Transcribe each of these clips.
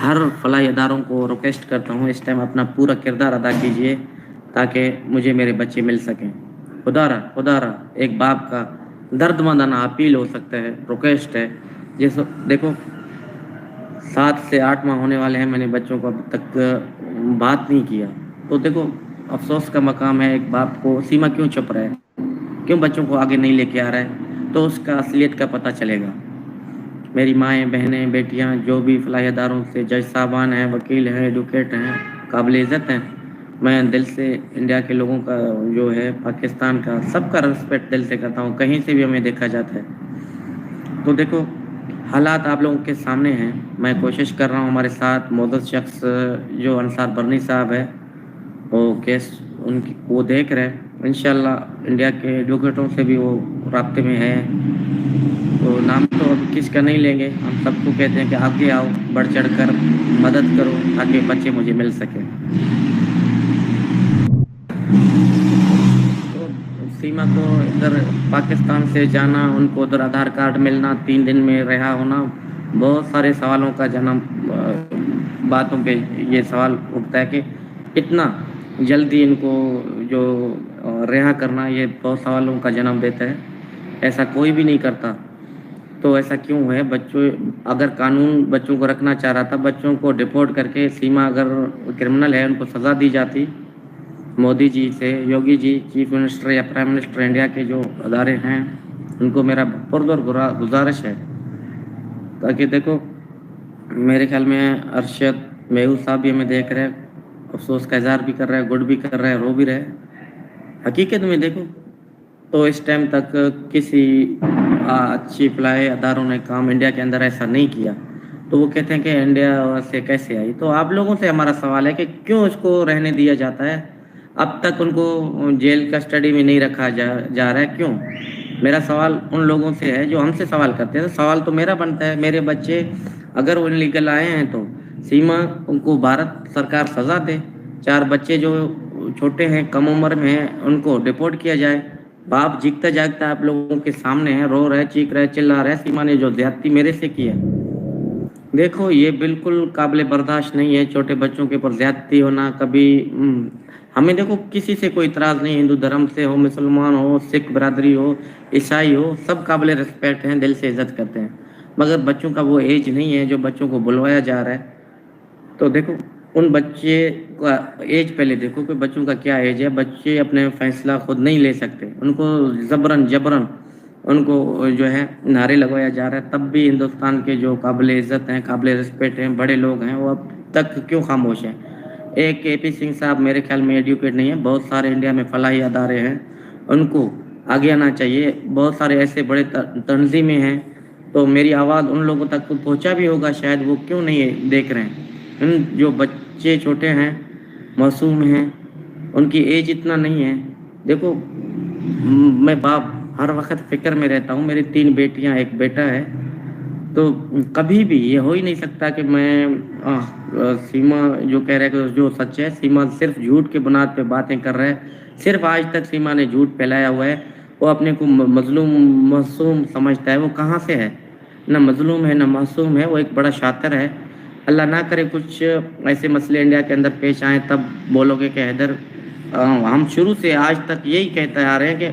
ہر فلاحی اداروں کو ریکویسٹ کرتا ہوں اس ٹائم اپنا پورا کردار ادا کیجیے تاکہ مجھے میرے بچے مل سکیں. خدا را ایک باپ کا درد مندانہ اپیل ہو سکتا ہے, ریکویسٹ ہے. دیکھو 7 سے 8 ماہ ہونے والے ہیں, میں نے بچوں کو اب تک بات نہیں کیا. تو دیکھو افسوس کا مقام ہے ایک باپ کو. سیما کیوں چپ رہا ہے, کیوں بچوں کو آگے نہیں لے کے آ رہا ہے؟ تو اس کا اصلیت کا پتہ چلے گا. میری مائیں, بہنیں, بیٹیاں جو بھی فلاحی اداروں سے جج صاحبان ہیں, وکیل ہیں, ایڈوکیٹ ہیں, قابل عزت ہیں, میں دل سے انڈیا کے لوگوں کا جو ہے, پاکستان کا, سب کا رسپیکٹ دل سے کرتا ہوں. کہیں سے بھی ہمیں دیکھا جاتا ہے. تو دیکھو حالات آپ لوگوں کے سامنے ہیں. میں کوشش کر رہا ہوں ہمارے ساتھ معزز شخص جو انصار برنی صاحب ہے وہ کیس وہ دیکھ رہے ہیں. انشاءاللہ انڈیا کے ایڈوکیٹوں سے بھی وہ رابطے میں ہے. تو نام تو اب کس کا نہیں لیں گے, ہم سب کو کہتے ہیں کہ آگے آؤ, بڑھ چڑھ کر مدد کرو تاکہ بچے مجھے مل سکیں. تو سیما کو ادھر پاکستان سے جانا, ان کو ادھر آدھار کارڈ ملنا, 3 دن میں رہا ہونا, بہت سارے سوالوں کا جنم باتوں پہ یہ سوال اٹھتا ہے کہ اتنا جلدی ان کو جو رہا کرنا, یہ بہت سوالوں کا جنم دیتا ہے. ایسا کوئی بھی نہیں کرتا. تو ایسا کیوں ہے؟ بچوں, اگر قانون بچوں کو رکھنا چاہ رہا تھا, بچوں کو ڈپورٹ کر کے, سیما اگر کرمنل ہے ان کو سزا دی جاتی. مودی جی سے, یوگی جی چیف منسٹر یا پرائم منسٹر انڈیا کے جو ادارے ہیں, ان کو میرا پرزور گزارش ہے تاکہ دیکھو میرے خیال میں ارشد میہو صاحب بھی ہمیں دیکھ رہے ہیں, افسوس کا اظہار بھی کر رہا ہے, گڈ بھی کر رہا ہے, رو بھی رہے. حقیقت میں دیکھو تو اس ٹائم تک کسی اچھی فلاحی اداروں نے کام انڈیا کے اندر ایسا نہیں کیا. تو وہ کہتے ہیں کہ انڈیا سے کیسے آئی. تو آپ لوگوں سے ہمارا سوال ہے کہ کیوں اس کو رہنے دیا جاتا ہے؟ اب تک ان کو جیل کسٹڈی میں نہیں رکھا جا رہا ہے, کیوں؟ میرا سوال ان لوگوں سے ہے جو ہم سے سوال کرتے ہیں. سوال تو میرا بنتا ہے, میرے بچے اگر وہ انلیگل آئے ہیں تو سیما ان کو بھارت سرکار سزا دے. 4 بچے جو چھوٹے ہیں, کم عمر میں ہیں, ان کو ڈپورٹ کیا جائے. باپ جیگتا جاگتا آپ لوگوں کے سامنے ہے, رو رہے, چیخ رہے, چلا رہے, سیما نے جو زیادتی میرے سے کی ہے. دیکھو یہ بالکل قابل برداشت نہیں ہے, چھوٹے بچوں کے اوپر زیادتی ہونا. کبھی ہمیں دیکھو کسی سے کوئی اعتراض نہیں, ہندو دھرم سے ہو, مسلمان ہو, سکھ برادری ہو, عیسائی ہو, سب قابل رسپیکٹ ہیں, دل سے عزت کرتے ہیں. مگر بچوں کا وہ ایج نہیں ہے جو بچوں کو بلوایا جا رہا ہے. تو دیکھو ان بچے کا ایج پہلے دیکھو کہ بچوں کا کیا ایج ہے. بچے اپنے فیصلہ خود نہیں لے سکتے, ان کو جبرن ان کو جو ہے نعرے لگوایا جا رہا ہے. تب بھی ہندوستان کے جو قابل عزت ہیں, قابل رسپیکٹ ہیں, بڑے لوگ ہیں, وہ اب تک کیوں خاموش ہیں؟ ایک اے پی سنگھ صاحب میرے خیال میں ایڈوکیٹ نہیں ہے. بہت سارے انڈیا میں فلاحی ادارے ہیں, ان کو آگے آنا چاہیے. بہت سارے ایسے بڑے تنظیمیں ہیں, تو میری آواز ان لوگوں تک پہنچا بھی ہوگا شاید, وہ کیوں نہیں دیکھ رہے ہیں؟ ان جو بچے چھوٹے ہیں, معصوم ہیں, ان کی ایج اتنا نہیں ہے. دیکھو میں باپ ہر وقت فکر میں رہتا ہوں. میری 3 بیٹیاں, 1 بیٹا ہے. تو کبھی بھی یہ ہو ہی نہیں سکتا کہ میں سیما جو کہہ رہے کہ جو سچ ہے, سیما صرف جھوٹ کے بنیاد پہ باتیں کر رہے ہیں. صرف آج تک سیما نے جھوٹ پھیلایا ہوا ہے. وہ اپنے کو مظلوم معصوم سمجھتا ہے. وہ کہاں سے ہے؟ نہ مظلوم ہے نہ معصوم ہے. وہ ایک بڑا شاطر ہے. اللہ نہ کرے کچھ ایسے مسئلے انڈیا کے اندر پیش آئیں, تب بولو گے کہ حیدر ہم شروع سے آج تک یہی کہتے آ رہے ہیں کہ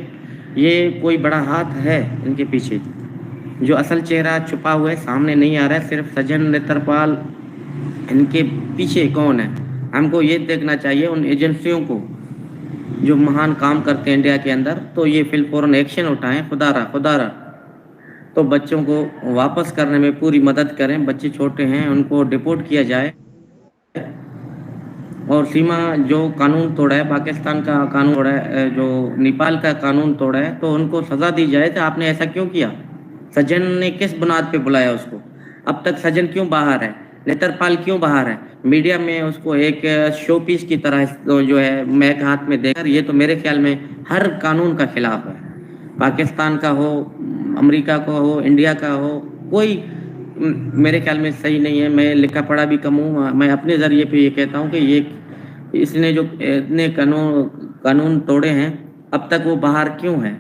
یہ کوئی بڑا ہاتھ ہے ان کے پیچھے. جو اصل چہرہ چھپا ہوا ہے, سامنے نہیں آ رہا ہے. صرف سجن نیترپال, ان کے پیچھے کون ہے؟ ہم کو یہ دیکھنا چاہیے ان ایجنسیوں کو جو مہان کام کرتے ہیں انڈیا کے اندر. تو یہ فوراً ایکشن اٹھائیں. خدا را تو بچوں کو واپس کرنے میں پوری مدد کریں. بچے چھوٹے ہیں, ان کو ڈپورٹ کیا جائے. اور سیما جو قانون توڑا ہے, پاکستان کا قانون توڑا ہے, جو نیپال کا قانون توڑا ہے, تو ان کو سزا دی جائے. کہ آپ نے ایسا کیوں کیا؟ سجن نے کس بنیاد پہ بلایا اس کو؟ اب تک سجن کیوں باہر ہے؟ نیترپال کیوں باہر ہے؟ میڈیا میں اس کو ایک شو پیس کی طرح جو ہے میک ہاتھ میں دے کر, یہ تو میرے خیال میں ہر قانون کا خلاف ہے. پاکستان کا ہو, امریکہ کا ہو, انڈیا کا ہو, کوئی میرے خیال میں صحیح نہیں ہے. میں لکھا پڑھا بھی کم ہوں. میں اپنے ذریعے پہ یہ کہتا ہوں کہ یہ اس نے جو اتنے قانون توڑے ہیں, اب تک وہ باہر کیوں ہے؟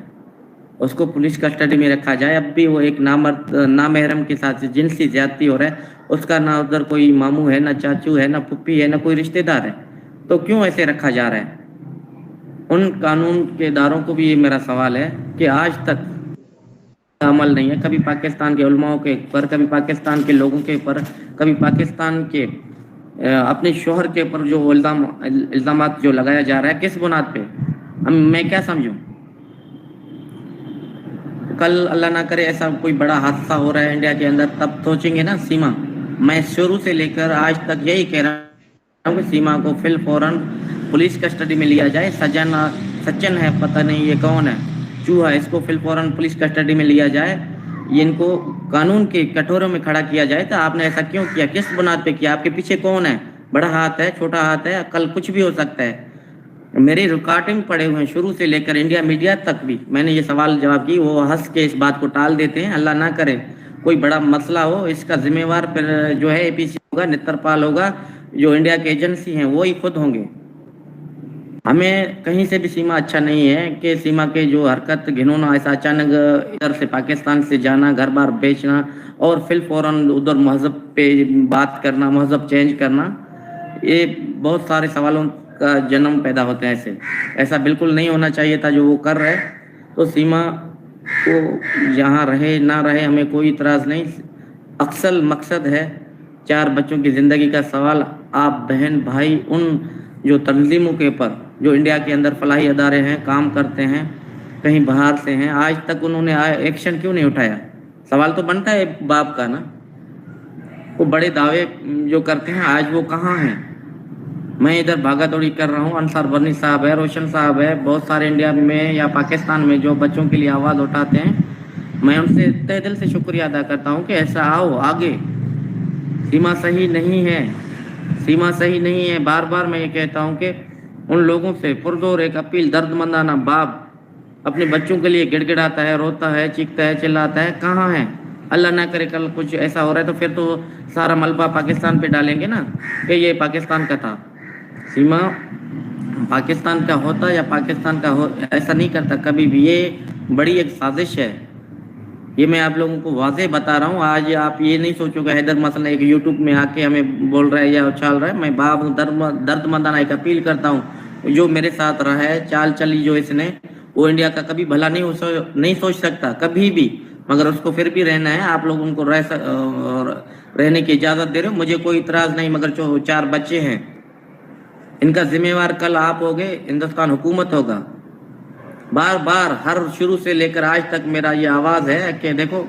اس کو पुलिस कस्टडी में रखा जाए. अब भी वो एक नामहरम के साथ जिनसी ज्यादती हो रहा है, उसका ना उधर कोई मामू है, ना चाचू है, ना फुप्पी है, ना कोई रिश्तेदार है, तो क्यों ऐसे रखा जा रहा है? उन कानून के इदारों को भी ये मेरा सवाल है कि आज तक अमल नहीं है. कभी पाकिस्तान के उलमाओं के ऊपर, कभी पाकिस्तान के लोगों के ऊपर, कभी पाकिस्तान के अपने शोहर के ऊपर जो इल्जामात जो लगाया जा रहा है, किस बुनियाद पे? मैं क्या समझूं? कल अल्लाह ना करे ऐसा कोई बड़ा हादसा हो रहा है इंडिया के अंदर, तब सोचेंगे ना सीमा. मैं शुरू से लेकर आज तक यही कह रहा हूँ कि सीमा को फिल फौरन पुलिस कस्टडी में लिया जाए. सज्जन है, पता नहीं ये कौन है, चूहा, इसको फिल फौरन पुलिस कस्टडी में लिया जाए. इनको कानून के कटोरों में खड़ा किया जाए. तो आपने ऐसा क्यों किया? किस बुनियाद पे किया? आपके पीछे कौन है? बड़ा हाथ है, छोटा हाथ है, कल कुछ भी हो सकता है. मेरे रिकॉर्डिंग पड़े हुए हैं शुरू से लेकर इंडिया मीडिया तक भी. मैंने ये सवाल जवाब की, वो हंस के इस बात को टाल देते हैं. अल्लाह ना करे कोई बड़ा मसला हो, इसका जिम्मेवार फिर जो है एपीसी होगा, नेत्रपाल होगा, जो इंडिया के एजेंसी हैं वो ही खुद होंगे. हमें कहीं से भी सीमा अच्छा नहीं है कि सीमा के जो हरकत घिनौना, ऐसा अचानक इधर से पाकिस्तान से जाना, घर बार बेचना और फिर फौरन उधर मजहब पे बात करना, मजहब चेंज करना, ये बहुत सारे सवालों का जन्म पैदा होते हैं. ऐसा बिल्कुल नहीं होना चाहिए था जो वो कर रहे. तो सीमा को जहाँ रहे ना रहे हमें कोई इतराज़ नहीं. अक्सर मकसद है 4 बच्चों की ज़िंदगी का सवाल. आप बहन भाई उन जो तंजीमों के ऊपर जो इंडिया के अंदर फलाही अदारे हैं, काम करते हैं, कहीं बाहर से हैं, आज तक उन्होंने एक्शन क्यों नहीं उठाया? सवाल तो बनता है बाप का ना. वो बड़े दावे जो करते हैं, आज वो कहाँ हैं? मैं इधर भागा दौड़ी कर रहा हूँ. अंसार बर्नी साहब है, रोशन साहब है, बहुत सारे इंडिया में या पाकिस्तान में जो बच्चों के लिए आवाज़ उठाते हैं, मैं उनसे तहे दिल से शुक्रिया अदा करता हूँ कि ऐसा आओ आगे. सीमा सही नहीं है, सीमा सही नहीं है. बार बार मैं ये कहता हूँ कि उन लोगों से पुरजोर एक अपील, दर्दमंदाना बाप अपने बच्चों के लिए गिड़गिड़ाता है, रोता है, चीखता है, चिल्लाता है, कहाँ है? अल्लाह ना करे कल कुछ ऐसा हो रहा है तो फिर तो सारा मलबा पाकिस्तान पे डालेंगे ना कि ये पाकिस्तान का था. सीमा पाकिस्तान का होता या पाकिस्तान का हो, ऐसा नहीं करता कभी भी. ये बड़ी एक साजिश है. ये मैं आप लोगों को वाज़े बता रहा हूँ. आज आप ये नहीं सोचोगे हैदर मसला एक यूट्यूब में आके हमें बोल रहा है या उछाल रहा है. मैं बाप दर्दमंदाना एक अपील करता हूँ, जो मेरे साथ रहा है, चाल चली जो इसने, वो इंडिया का कभी भला नहीं सोच सकता कभी भी, मगर उसको फिर भी रहना है. आप लोग उनको रहने की इजाज़त दे रहे हो, मुझे कोई इतराज़ नहीं, मगर जो 4 बच्चे हैं इनका जिम्मेवार कल आप होगे, हिंदुस्तान हुकूमत होगा. बार बार हर शुरू से लेकर आज तक मेरा ये आवाज़ है कि देखो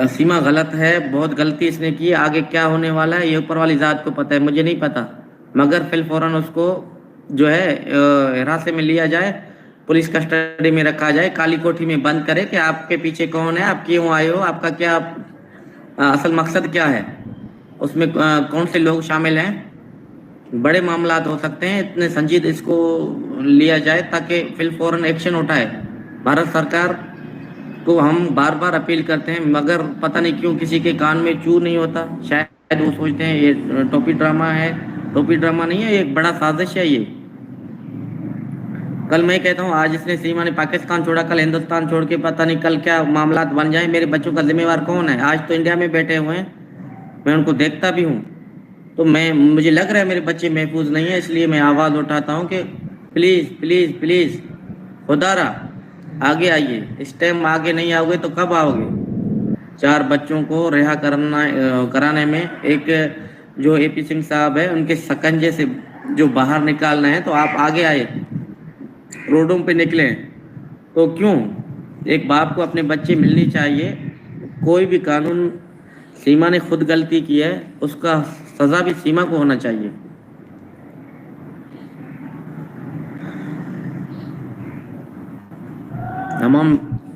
सीमा गलत है, बहुत गलती इसने की. आगे क्या होने वाला है ये ऊपर वाली ज़ात को पता है, मुझे नहीं पता. मगर फिल फौरन उसको जो है हिरासत में लिया जाए, पुलिस कस्टडी में रखा जाए, काली कोठी में बंद करे कि आपके पीछे कौन है, आप क्यों आए हो, आपका क्या असल मकसद क्या है, उसमें कौन से लोग शामिल हैं. बड़े मामलात हो सकते हैं, इतने संजीदा इसको लिया जाए ताकि फिल फौरन एक्शन उठाए. भारत सरकार को हम बार बार अपील करते हैं, मगर पता नहीं क्यों किसी के कान में चू नहीं होता. शायद वो सोचते हैं ये टोपी ड्रामा है. टोपी ड्रामा नहीं है, ये एक बड़ा साजिश है. ये कल मैं कहता हूँ आज इसने सीमा ने पाकिस्तान छोड़ा, कल हिंदुस्तान छोड़ के पता नहीं कल क्या मामलात बन जाए. मेरे बच्चों का जिम्मेवार कौन है? आज तो इंडिया में बैठे हुए हैं, मैं उनको देखता भी हूँ, तो मुझे लग रहा है मेरे बच्चे महफूज नहीं है. इसलिए मैं आवाज़ उठाता हूँ कि प्लीज़ प्लीज़ प्लीज़ खुदारा आगे आइए. इस टाइम आगे नहीं आओगे तो कब आओगे? 4 बच्चों को रिहा कराने में एक जो एपी सिंह साहब है उनके सकंजे से जो बाहर निकालना है, तो आप आगे आए, रोडों पे निकले. तो क्यों? एक बाप को अपने बच्चे मिलनी चाहिए. कोई भी कानून, सीमा ने खुद गलती की है, उसका सज़ा भी सीमा को होना चाहिए.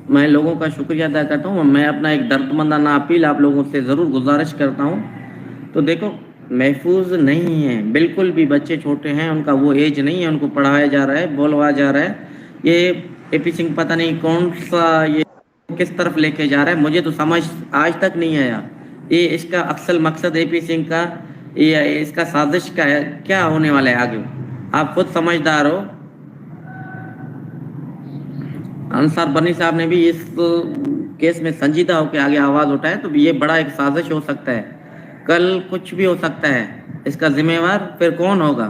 मैं लोगों का शुक्रिया अदा करता हूँ. मैं अपना एक दर्दमंदाना अपील आप लोगों से ज़रूर गुजारिश करता हूँ. तो देखो महफूज नहीं है बिल्कुल भी. बच्चे छोटे हैं, उनका वो एज नहीं है, उनको पढ़ाया जा रहा है, बोलवाया जा रहा है. ये एपी सिंह पता नहीं कौन सा ये किस तरफ लेके जा रहा है, मुझे तो समझ आज तक नहीं आया. ये इसका असल मकसद एपी सिंह का, ये इसका साजिश का है, क्या होने वाला है आगे? आप खुद समझदार हो. अंसार बनी साहब ने भी इस केस में संजीदा होकर आगे आवाज उठाए, तो ये बड़ा एक साजिश हो सकता है, कल कुछ भी हो सकता है। इसका जिम्मेवार फिर कौन होगा?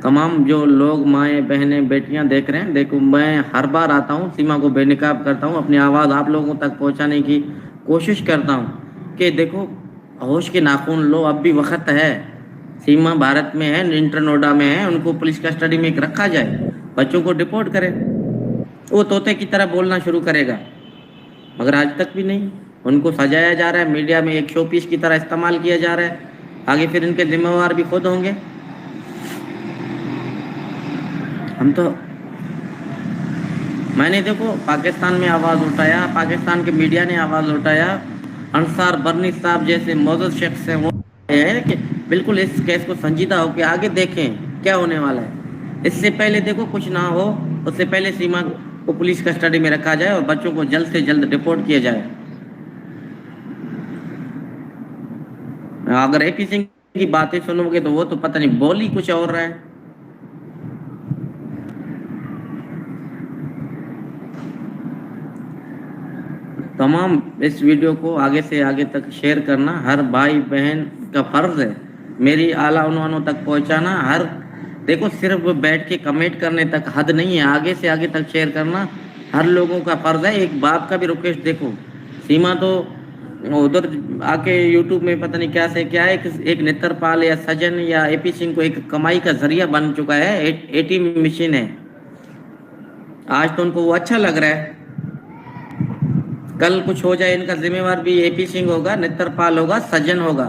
तमाम जो लोग, माएँ, बहनें, बेटियां देख रहे हैं, देखो मैं हर बार आता हूँ, सीमा को बेनकाब करता हूँ, अपनी आवाज़ आप लोगों तक पहुँचाने की कोशिश करता हूँ कि देखो होश के नाखून लो, अब भी वक्त है। सीमा भारत में है, इंटरनोडा में है, उनको पुलिस कस्टडी में रखा जाए, बच्चों को डिपोर्ट करें। वो तोते की तरह बोलना शुरू करेगा, मगर आज तक भी नहीं। उनको सजाया जा रहा है, मीडिया में एक शो पीस की तरह इस्तेमाल किया जा रहा है। आगे फिर इनके जिम्मेवार भी खुद होंगे। हम तो, मैंने देखो पाकिस्तान में आवाज़ उठाया, पाकिस्तान के मीडिया ने आवाज़ उठाया, अंसार बरनी साहब जैसे मौजूद शख्स हैं वो है कि बिल्कुल इस केस को संजीदा होकर आगे देखें क्या होने वाला है। इससे पहले देखो कुछ ना हो, उससे पहले सीमा को पुलिस कस्टडी में रखा जाए और बच्चों को जल्द से जल्द डिपोर्ट किया जाए। अगर एपी सिंह की बातें सुनोगे तो वो तो पता नहीं बोल ही कुछ और रहा है। तमाम इस वीडियो को आगे से आगे तक शेयर करना हर भाई बहन का फर्ज है, मेरी आला उन्वानों तक पहुंचाना। हर देखो सिर्फ बैठ के कमेंट करने तक हद नहीं है, आगे से आगे तक शेयर करना हर लोगों का फर्ज है। एक बाप का भी रिक्वेस्ट, देखो सीमा तो उधर आके यूट्यूब में पता नहीं क्या से क्या है, एक नेत्रपाल या सजन या एपी सिंह को एक कमाई का जरिया बन चुका है, एटीएम मशीन है। आज तो उनको वो अच्छा लग रहा है, कल कुछ हो जाए इनका जिम्मेवार भी एपी सिंह होगा, नेत्रपाल होगा, सजन होगा।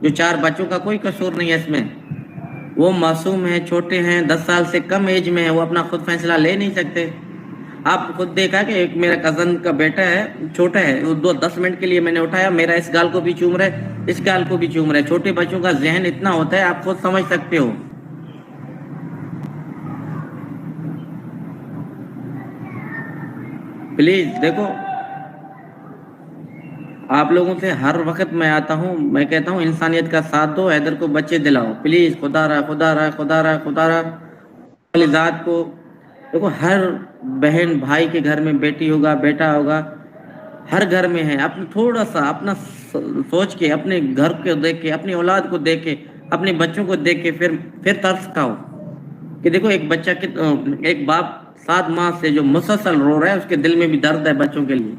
जो 4 बच्चों का कोई कसूर नहीं है इसमें, वो मासूम है, छोटे हैं, 10 साल से कम एज में है, वो अपना खुद फैसला ले नहीं सकते। आप खुद देखा कि एक मेरा कजन का बेटा है, छोटा है, वो 10 मिनट के लिए मैंने उठाया, मेरा इस गाल को भी चूम रहा है, इस गाल को भी चूम रहा है। छोटे बच्चों का जहन इतना होता है, आप खुद समझ सकते हो। प्लीज देखो, आप लोगों से हर वक्त मैं आता हूँ, मैं कहता हूँ इंसानियत का साथ दो, हैदर को बच्चे दिलाओ प्लीज। खुदा रहा, खुदा रहा, खुदा रहा, खुदा रहा वाली जात को देखो, हर बहन भाई के घर में बेटी होगा, बेटा होगा, हर घर में है। अपने थोड़ा सा अपना सोच के, अपने घर को देख के, अपनी औलाद को देख के, अपने बच्चों को देख के फिर तरस खाओ कि देखो एक बच्चा के, एक बाप 7 माह से जो मुसलसल रो रहा है, उसके दिल में भी दर्द है बच्चों के लिए।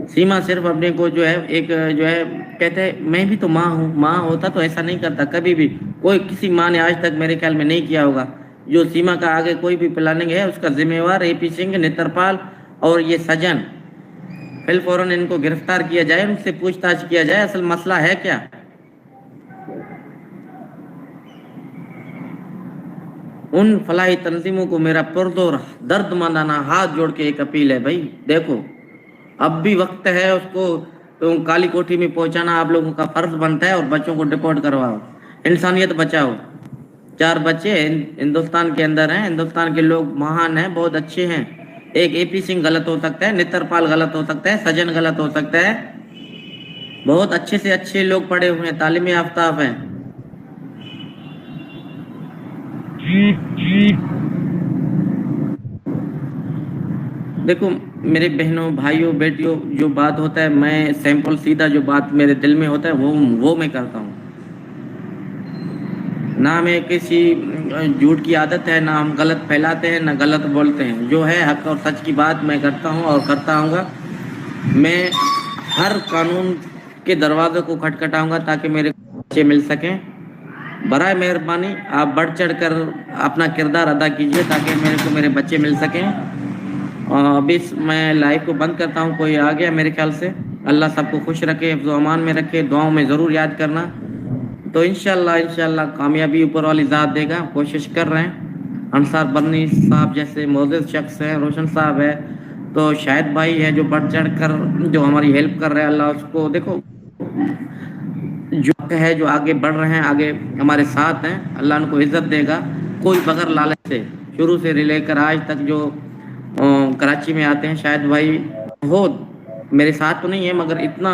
सीमा सिर्फ अपने को जो है एक जो है कहते हैं मैं भी तो माँ हूँ, माँ होता तो ऐसा नहीं करता कभी भी। कोई किसी माँ ने आज तक मेरे ख्याल में नहीं किया होगा। जो सीमा का आगे कोई भी प्लानिंग है उसका जिम्मेवार एपी सिंह, नेत्रपाल और ये सजन। फिल फौरन इनको गिरफ्तार किया जाए, उनसे पूछताछ किया जाए, असल मसला है क्या। उन फलाही तंजीमों को मेरा पुरजोर दर्दमंदाना हाथ जोड़ के एक अपील है, भाई देखो अब भी वक्त है, उसको तो काली कोठी में पहुंचाना आप लोगों का फर्ज बनता है और बच्चों को डिपोर्ट करवाओ, इंसानियत बचाओ। 4 बच्चे हिंदुस्तान के अंदर हैं, हिंदुस्तान के लोग महान हैं, बहुत अच्छे हैं। एक एपी सिंह गलत हो सकता है, नेत्रपाल गलत हो सकता है, सजन गलत हो सकता है, बहुत अच्छे से अच्छे लोग पढ़े हुए हैं, तालीम याफ्ताब हैं। देखो मेरे बहनों, भाइयों, बेटियों, जो बात होता है मैं सैंपल सीधा जो बात मेरे दिल में होता है वो मैं करता हूँ। ना मैं किसी झूठ की आदत है, ना हम गलत फैलाते हैं, ना गलत बोलते हैं। जो है हक और सच की बात मैं करता हूँ और करता आऊँगा। मैं हर कानून के दरवाजे को खटखटाऊँगा ताकि मेरे बच्चे मिल सकें। बराए मेहरबानी आप बढ़ चढ़ कर अपना किरदार अदा कीजिए ताकि मेरे को मेरे बच्चे मिल सकें। अभी मैं लाइव को बंद करता हूँ, कोई आ गया मेरे ख्याल से। अल्लाह सबको खुश रखे, हिफ्ज़ व अमान में रखे, दुआओं में ज़रूर याद करना। तो इंशाल्लाह कामयाबी ऊपर वाली ज़ात देगा, कोशिश कर रहे हैं। अंसार बरनी साहब जैसे मौजूद शख्स है, रोशन साहब है, तो शायद भाई है जो बढ़ चढ़ कर जो हमारी हेल्प कर रहे हैं, अल्लाह उसको देखो जो है, जो आगे बढ़ रहे हैं, आगे हमारे साथ हैं, अल्लाह उनको इज्जत देगा। कोई बगैर लालच से शुरू से लेकर आज तक जो कराची में आते हैं, शायद भाई हो मेरे साथ तो नहीं है मगर इतना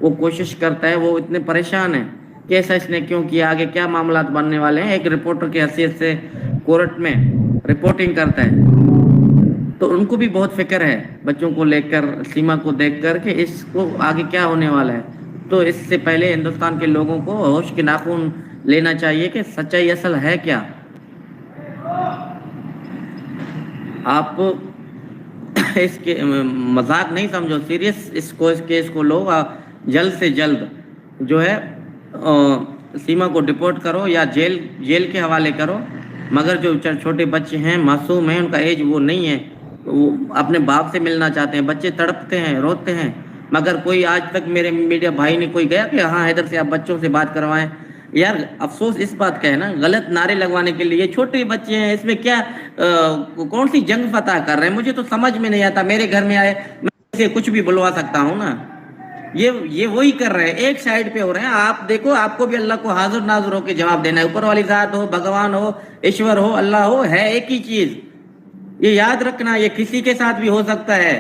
वो कोशिश करता है, वो इतने परेशान है कैसा इसने क्यों किया, आगे क्या मामलात बनने वाले हैं, एक रिपोर्टर की हैसियत से कोर्ट में रिपोर्टिंग करता है। तो उनको भी बहुत फिक्र है बच्चों को लेकर, सीमा को देखकर कि इसको आगे क्या होने वाला है। तो इससे पहले हिंदुस्तान के लोगों को होश के नाखून लेना चाहिए कि सच्चाई असल है क्या। आप इसके मजाक नहीं समझो, सीरियस इसको, इस केस को लो, जल्द से जल्द जो है सीमा को डिपोर्ट करो या जेल के हवाले करो। मगर जो छोटे बच्चे हैं, मासूम हैं, उनका एज वो नहीं है, वो अपने बाप से मिलना चाहते हैं, बच्चे तड़पते हैं, रोते हैं, मगर कोई आज तक मेरे मीडिया भाई ने कोई गया कि हाँ हैदर से आप बच्चों से बात करवाएं। यार अफसोस इस बात का है ना, गलत नारे लगवाने के लिए छोटे बच्चे हैं, इसमें क्या कौन सी जंग फतह कर रहे हैं, मुझे तो समझ में नहीं आता। मेरे घर में आए, मैं इसे कुछ भी बुलवा सकता हूँ ना, ये वही कर रहे हैं, एक साइड पे हो रहे हैं। आप देखो, आपको भी अल्लाह को हाजिर नाजुर होकर जवाब देना है। ऊपर वाली जात हो, भगवान हो, ईश्वर हो, अल्लाह हो, है एक ही चीज, ये याद रखना। ये किसी के साथ भी हो सकता है।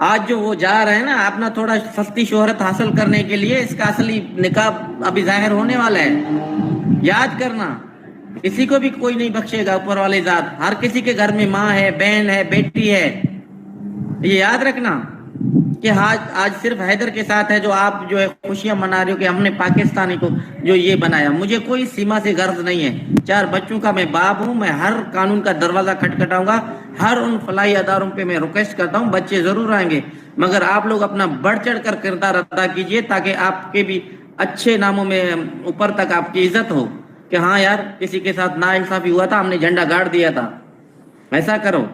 आज जो वो जा रहे हैं ना अपना थोड़ा सस्ती शोहरत हासिल करने के लिए, इसका असली निकाब अभी जाहिर होने वाला है, याद करना। किसी को भी कोई नहीं बख्शेगा, ऊपर वाली जात। हर किसी के घर में माँ है, बहन है, बेटी है, ये याद रखना कि आज सिर्फ हैदर के साथ है जो आप जो है खुशियां मना रहे हो कि हमने पाकिस्तानी को जो ये बनाया। मुझे कोई सीमा से गर्ज नहीं है, 4 बच्चों का मैं बाप हूं। मैं हर कानून का दरवाजा खटखटाऊंगा, हर उन फलाई अदारों पे मैं रिक्वेस्ट करता हूं, बच्चे जरूर आएंगे, मगर आप लोग अपना बढ़ चढ़ कर किरदार अदा कीजिए ताकि आपके भी अच्छे नामों में ऊपर तक आपकी इज्जत हो कि हाँ यार किसी के साथ नाइंसाफी हुआ था, हमने झंडा गाड़ दिया था। ऐसा करो।